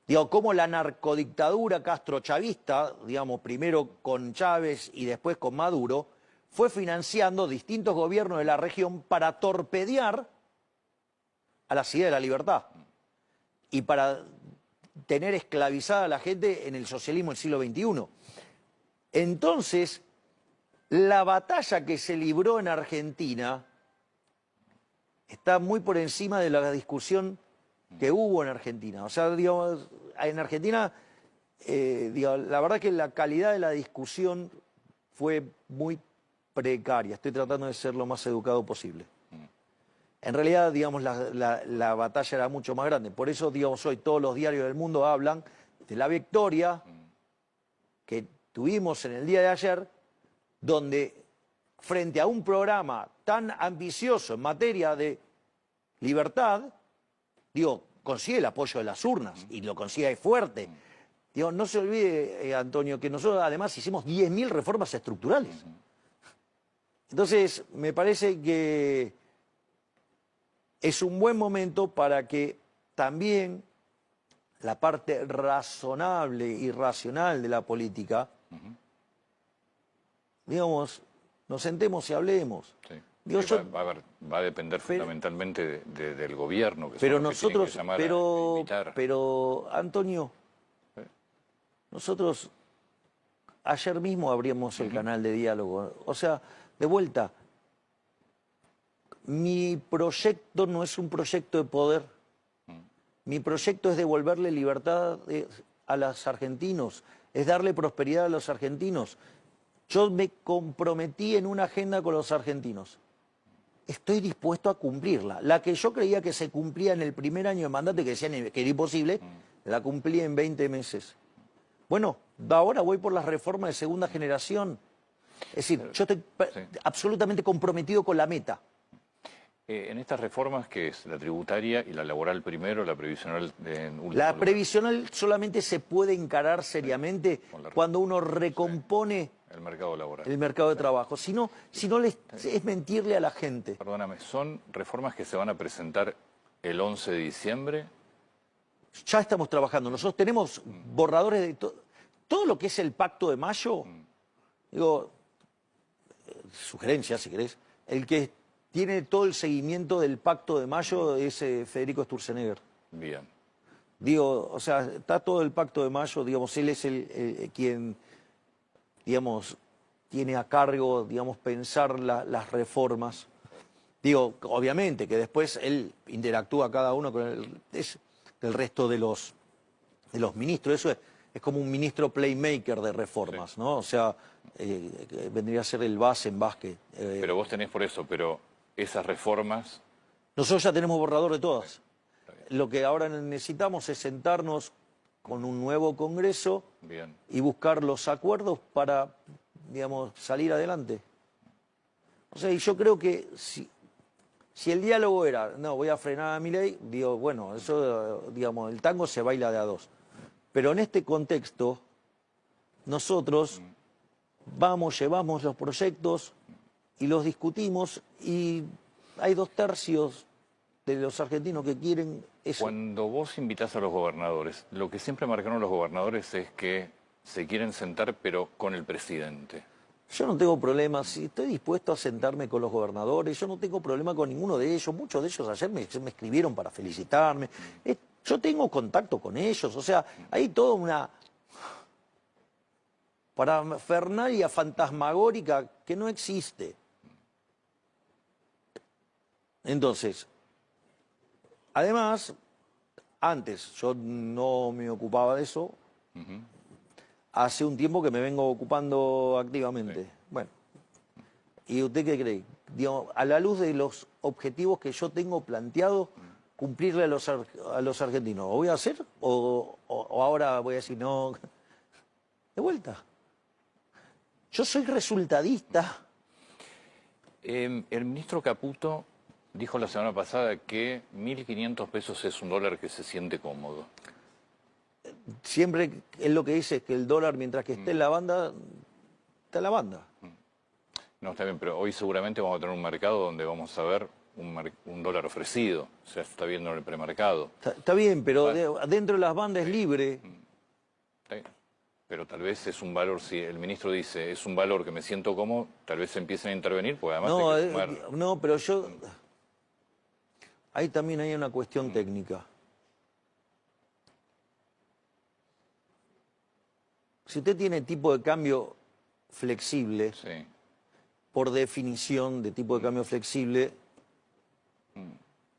Digo, cómo la narcodictadura castrochavista, digamos, primero con Chávez y después con Maduro, fue financiando distintos gobiernos de la región para torpedear a las ideas de la libertad y para tener esclavizada a la gente en el socialismo del siglo XXI. Entonces, la batalla que se libró en Argentina está muy por encima de la discusión que hubo en Argentina. O sea, digamos, en Argentina, digamos, la verdad que la calidad de la discusión fue muy precaria. Estoy tratando de ser lo más educado posible. En realidad, digamos, la batalla era mucho más grande. Por eso, digamos, hoy todos los diarios del mundo hablan de la victoria que tuvimos en el día de ayer, donde frente a un programa tan ambicioso en materia de libertad, digo, consigue el apoyo de las urnas y lo consigue fuerte. Digo, no se olvide, Antonio, que nosotros además hicimos 10.000 reformas estructurales. Entonces, me parece que es un buen momento para que también la parte razonable y racional de la política, digamos, nos sentemos y hablemos. Sí. Digo, Sí, va a depender fundamentalmente del gobierno, que pero son los que tienen nosotros, que llamar a invitar. pero Antonio, Sí. nosotros ayer mismo abrimos el canal de diálogo. O sea, de vuelta, mi proyecto no es un proyecto de poder. Mi proyecto es devolverle libertad a los argentinos, es darle prosperidad a los argentinos. Yo me comprometí en una agenda con los argentinos. Estoy dispuesto a cumplirla. La que yo creía que se cumplía en el primer año de mandato y que decían que era imposible, la cumplí en 20 meses. Bueno, ahora voy por las reformas de segunda generación. Es decir, yo estoy absolutamente comprometido con la meta. En estas reformas, que es la tributaria y la laboral primero, la previsional en último La lugar. previsional solamente se puede encarar seriamente cuando uno recompone El mercado laboral. el mercado de trabajo. Si no es mentirle a la gente. Perdóname, ¿son reformas que se van a presentar el 11 de diciembre? Ya estamos trabajando. Nosotros tenemos borradores de todo lo que es el Pacto de Mayo. Digo, sugerencia, si querés. El que tiene todo el seguimiento del Pacto de Mayo es Federico Sturzenegger. Bien. Digo, o sea, está todo el Pacto de Mayo, digamos, él es quien, digamos, tiene a cargo, digamos, pensar las reformas. Digo, obviamente, que después él interactúa cada uno con el resto de los ministros. Eso es como un ministro playmaker de reformas, Sí. ¿no? O sea, vendría a ser el base en básquet. Pero vos tenés por eso, pero esas reformas... Nosotros ya tenemos borrador de todas. Lo que ahora necesitamos es sentarnos con un nuevo Congreso Bien. y buscar los acuerdos para, digamos, salir adelante. O sea, y yo creo que si el diálogo era, no, voy a frenar a Milei, digo, bueno, eso, digamos, el tango se baila de a dos. Pero en este contexto, nosotros llevamos los proyectos y los discutimos y hay 2/3 de los argentinos que quieren eso. Cuando vos invitás a los gobernadores, lo que siempre marcaron los gobernadores es que se quieren sentar, pero con el presidente. Yo no tengo problema, si estoy dispuesto a sentarme con los gobernadores, yo no tengo problema con ninguno de ellos, muchos de ellos ayer me escribieron para felicitarme, yo tengo contacto con ellos, o sea, hay toda una parafernalia fantasmagórica que no existe. Entonces, además, antes yo no me ocupaba de eso, hace un tiempo que me vengo ocupando activamente. Sí. Bueno, ¿y usted qué cree? Digamos, a la luz de los objetivos que yo tengo planteado, cumplirle a los argentinos, ¿lo voy a hacer o ahora voy a decir no? De vuelta. Yo soy resultadista. El ministro Caputo dijo la semana pasada que 1.500 pesos es un dólar que se siente cómodo. Siempre él lo que dice es que el dólar, mientras que esté en la banda, está en la banda. No, está bien, pero hoy seguramente vamos a tener un mercado donde vamos a ver un dólar ofrecido. O sea, se está viendo en el premercado. Está bien, pero dentro de las bandas es libre. Sí. Pero tal vez es un valor, si el ministro dice es un valor que me siento cómodo, tal vez empiecen a intervenir, porque además No, hay que sumar... no, pero yo... Ahí también hay una cuestión técnica. Si usted tiene tipo de cambio flexible, Sí. por definición de tipo de cambio flexible,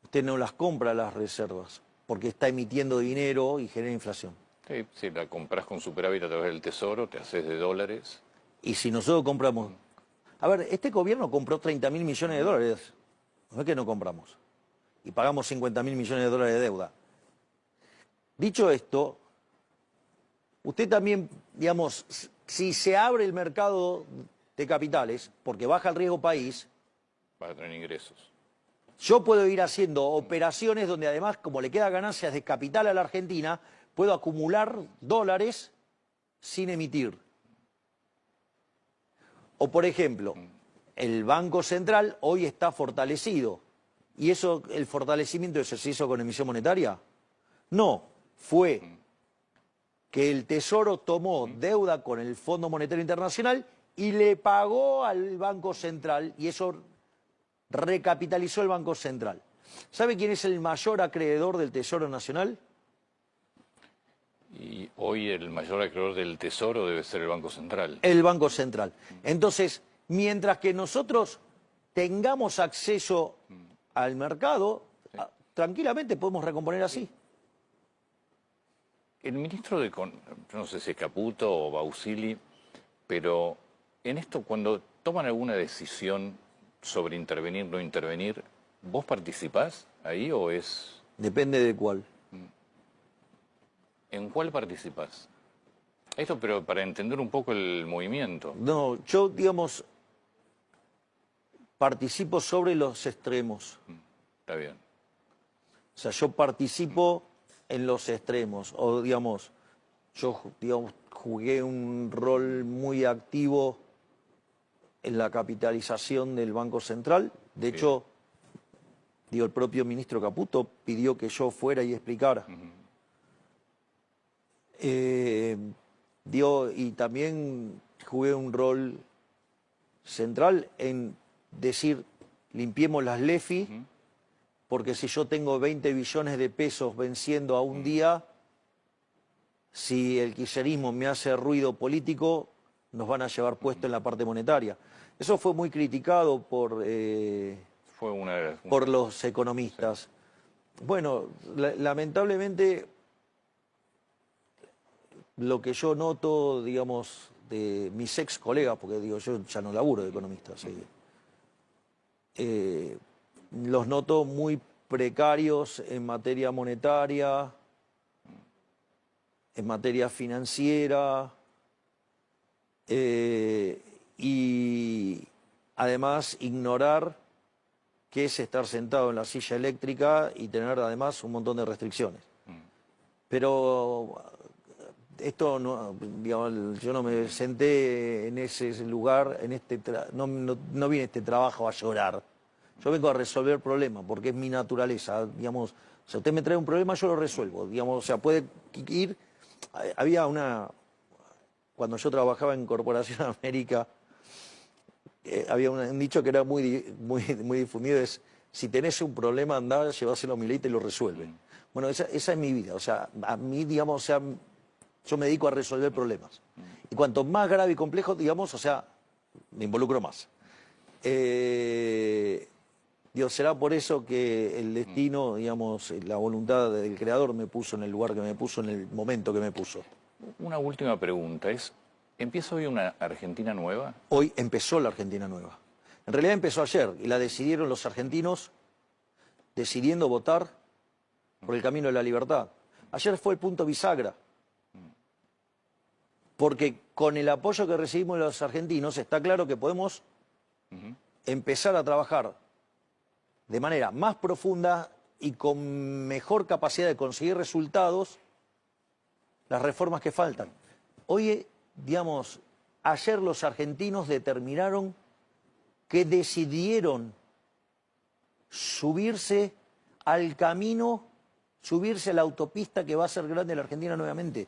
usted no las compra las reservas, porque está emitiendo dinero y genera inflación. Sí, si la compras con superávit a través del Tesoro, te haces de dólares. Y si nosotros compramos... A ver, este gobierno compró 30.000 millones de dólares. No es que no compramos. Y pagamos 50.000 millones de dólares de deuda. Dicho esto, usted también, digamos, si se abre el mercado de capitales, porque baja el riesgo país, Vas a tener ingresos. yo puedo ir haciendo operaciones donde además, como le queda ganancias de capital a la Argentina, puedo acumular dólares sin emitir. O por ejemplo, el Banco Central hoy está fortalecido. ¿Y eso, el fortalecimiento se hizo con emisión monetaria? No, fue que el Tesoro tomó deuda con el Fondo Monetario Internacional y le pagó al Banco Central, y eso recapitalizó el Banco Central. ¿Sabe quién es el mayor acreedor del Tesoro Nacional? Y hoy el mayor acreedor del Tesoro debe ser el Banco Central. El Banco Central. Entonces, mientras que nosotros tengamos acceso al mercado, tranquilamente podemos recomponer así. El ministro de... yo no sé si es Caputo o Bausili, pero en esto, cuando toman alguna decisión sobre intervenir, no intervenir, ¿vos participás ahí o es...? Depende de cuál. ¿En cuál participás? Esto, pero para entender un poco el movimiento. No, yo, digamos, participo sobre los extremos. Está bien. O sea, yo participo en los extremos. O, digamos, yo, digamos, jugué un rol muy activo en la capitalización del Banco Central. De hecho, digo, el propio ministro Caputo pidió que yo fuera y explicara. Y también jugué un rol central en decir, limpiemos las LEFI, porque si yo tengo 20 billones de pesos venciendo a un día, si el kirchnerismo me hace ruido político, nos van a llevar puesto en la parte monetaria. Eso fue muy criticado por los economistas. Sí. Bueno, lamentablemente, lo que yo noto, digamos, de mis ex colegas, porque digo, yo ya no laburo de economista, los noto muy precarios en materia monetaria, en materia financiera, y además ignorar qué es estar sentado en la silla eléctrica y tener además un montón de restricciones. Pero esto no, digamos, yo no me senté en ese lugar, no vine a este trabajo a llorar. Yo vengo a resolver problemas, porque es mi naturaleza, digamos. O sea, usted me trae un problema, yo lo resuelvo, digamos. O sea, puede ir... Había cuando yo trabajaba en Corporación América, había un dicho que era muy difundido, es, si tenés un problema, andá, lleváselo a Milei y te lo resuelve. Bueno, esa es mi vida, o sea, a mí, digamos, o sea, yo me dedico a resolver problemas. Y cuanto más grave y complejo, digamos, o sea, me involucro más. Dios, será por eso que el destino, digamos, la voluntad del Creador me puso en el lugar que me puso, en el momento que me puso. Una última pregunta es, ¿empieza hoy una Argentina nueva? Hoy empezó la Argentina nueva. En realidad empezó ayer y la decidieron los argentinos decidiendo votar por el camino de la libertad. Ayer fue el punto bisagra. Porque con el apoyo que recibimos de los argentinos está claro que podemos empezar a trabajar de manera más profunda y con mejor capacidad de conseguir resultados las reformas que faltan. Hoy, digamos, ayer los argentinos determinaron que decidieron subirse al camino, subirse a la autopista que va a hacer grande la Argentina nuevamente.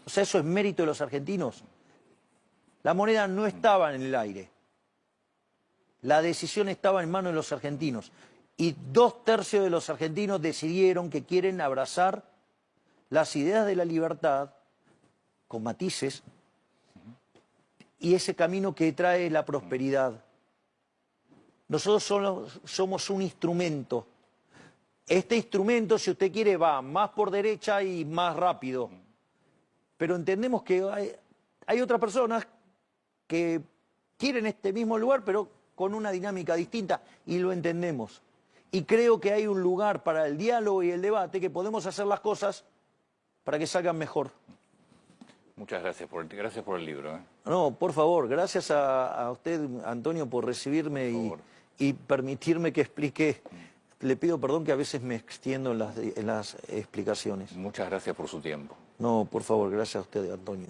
O sea, eso es mérito de los argentinos. La moneda no estaba en el aire. La decisión estaba en manos de los argentinos. Y 2/3 de los argentinos decidieron que quieren abrazar las ideas de la libertad, con matices, y ese camino que trae la prosperidad. Nosotros somos un instrumento. Este instrumento, si usted quiere, va más por derecha y más rápido. Pero entendemos que hay otras personas que quieren este mismo lugar, pero con una dinámica distinta, y lo entendemos. Y creo que hay un lugar para el diálogo y el debate, que podemos hacer las cosas para que salgan mejor. Muchas gracias por el libro. No, por favor, gracias a usted, Antonio, por recibirme y permitirme que explique. Le pido perdón que a veces me extiendo en las explicaciones. Muchas gracias por su tiempo. No, por favor, gracias a usted, Antonio.